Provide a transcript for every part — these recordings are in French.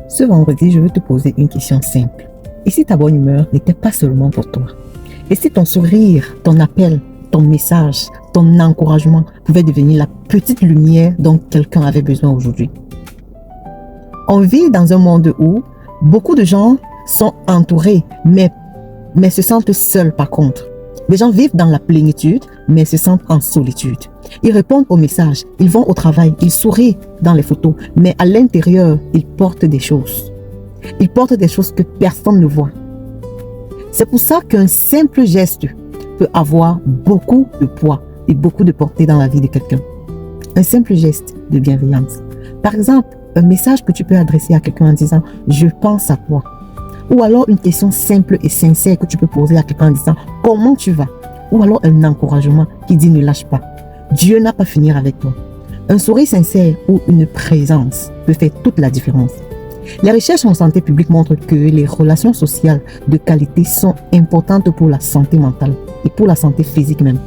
Ce vendredi, je veux te poser une question simple. Et si ta bonne humeur n'était pas seulement pour toi? Et si ton sourire, ton appel, ton message, ton encouragement pouvait devenir la petite lumière dont quelqu'un avait besoin aujourd'hui? On vit dans un monde où beaucoup de gens sont entourés, mais se sentent seuls par contre. Les gens vivent dans la plénitude, mais se sentent en solitude. Ils répondent aux messages, ils vont au travail, ils sourient dans les photos, mais à l'intérieur, ils portent des choses. Ils portent des choses que personne ne voit. C'est pour ça qu'un simple geste peut avoir beaucoup de poids et beaucoup de portée dans la vie de quelqu'un. Un simple geste de bienveillance. Par exemple, un message que tu peux adresser à quelqu'un en disant « Je pense à toi ». Ou alors une question simple et sincère que tu peux poser à quelqu'un en disant « Comment tu vas ?» Ou alors un encouragement qui dit « Ne lâche pas ». Dieu n'a pas fini avec toi. Un sourire sincère ou une présence peut faire toute la différence. Les recherches en santé publique montrent que les relations sociales de qualité sont importantes pour la santé mentale et pour la santé physique même.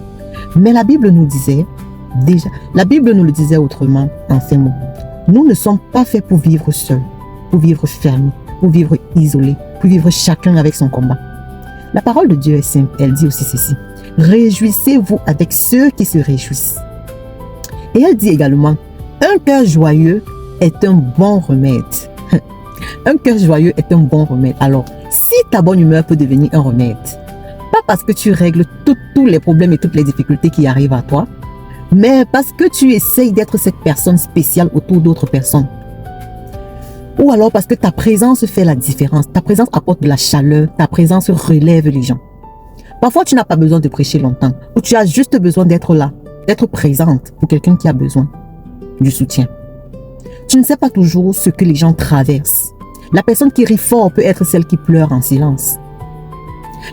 Mais la Bible nous le disait autrement en ces mots. Nous ne sommes pas faits pour vivre seuls, pour vivre fermés, pour vivre isolés, pour vivre chacun avec son combat. La parole de Dieu est simple, elle dit aussi ceci. Réjouissez-vous avec ceux qui se réjouissent. Et elle dit également, un cœur joyeux est un bon remède. Un cœur joyeux est un bon remède. Alors, si ta bonne humeur peut devenir un remède, pas parce que tu règles tous les problèmes et toutes les difficultés qui arrivent à toi, mais parce que tu essayes d'être cette personne spéciale autour d'autres personnes. Ou alors parce que ta présence fait la différence. Ta présence apporte de la chaleur. Ta présence relève les gens. Parfois, tu n'as pas besoin de prêcher longtemps. Ou tu as juste besoin d'être là, d'être présente pour quelqu'un qui a besoin du soutien. Tu ne sais pas toujours ce que les gens traversent. La personne qui rit fort peut être celle qui pleure en silence.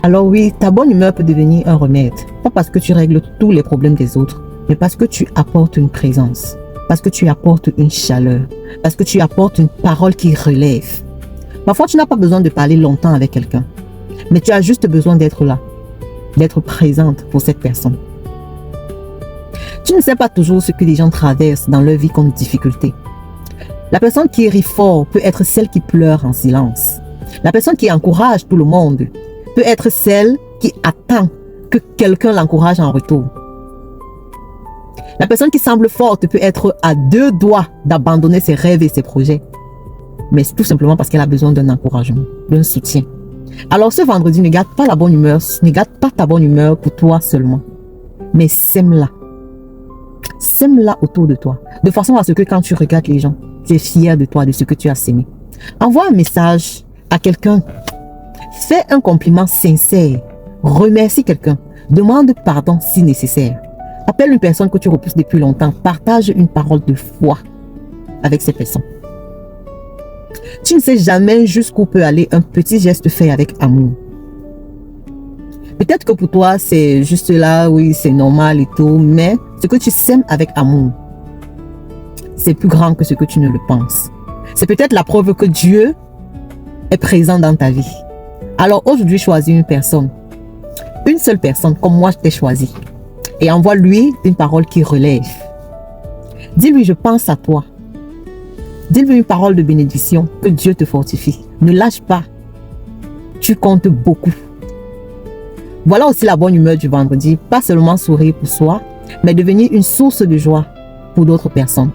Alors oui, ta bonne humeur peut devenir un remède. Pas parce que tu règles tous les problèmes des autres, mais parce que tu apportes une présence. Parce que tu apportes une chaleur. Parce que tu apportes une parole qui relève. Parfois, tu n'as pas besoin de parler longtemps avec quelqu'un. Mais tu as juste besoin d'être là. D'être présente pour cette personne. Tu ne sais pas toujours ce que les gens traversent dans leur vie comme difficulté. La personne qui rit fort peut être celle qui pleure en silence. La personne qui encourage tout le monde peut être celle qui attend que quelqu'un l'encourage en retour. La personne qui semble forte peut être à deux doigts d'abandonner ses rêves et ses projets. Mais c'est tout simplement parce qu'elle a besoin d'un encouragement, d'un soutien. Alors ce vendredi, ne garde pas la bonne humeur, ne garde pas ta bonne humeur pour toi seulement. Mais sème-la. Sème-la autour de toi. De façon à ce que quand tu regardes les gens, tu es fier de toi, de ce que tu as sémé. Envoie un message à quelqu'un. Fais un compliment sincère. Remercie quelqu'un. Demande pardon si nécessaire. Appelle une personne que tu repousses depuis longtemps. Partage une parole de foi avec cette personne. Tu ne sais jamais jusqu'où peut aller un petit geste fait avec amour. Peut-être que pour toi, c'est juste là, oui, c'est normal et tout, mais ce que tu sèmes avec amour, c'est plus grand que ce que tu ne le penses. C'est peut-être la preuve que Dieu est présent dans ta vie. Alors aujourd'hui, choisis une personne. Une seule personne, comme moi je t'ai choisi. Et envoie-lui une parole qui relève. Dis-lui, je pense à toi. Dis-lui une parole de bénédiction, que Dieu te fortifie. Ne lâche pas. Tu comptes beaucoup. Voilà aussi la bonne humeur du vendredi. Pas seulement sourire pour soi, mais devenir une source de joie pour d'autres personnes.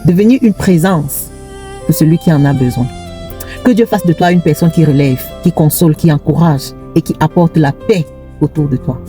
Devenir une présence pour celui qui en a besoin. Que Dieu fasse de toi une personne qui relève, qui console, qui encourage et qui apporte la paix autour de toi.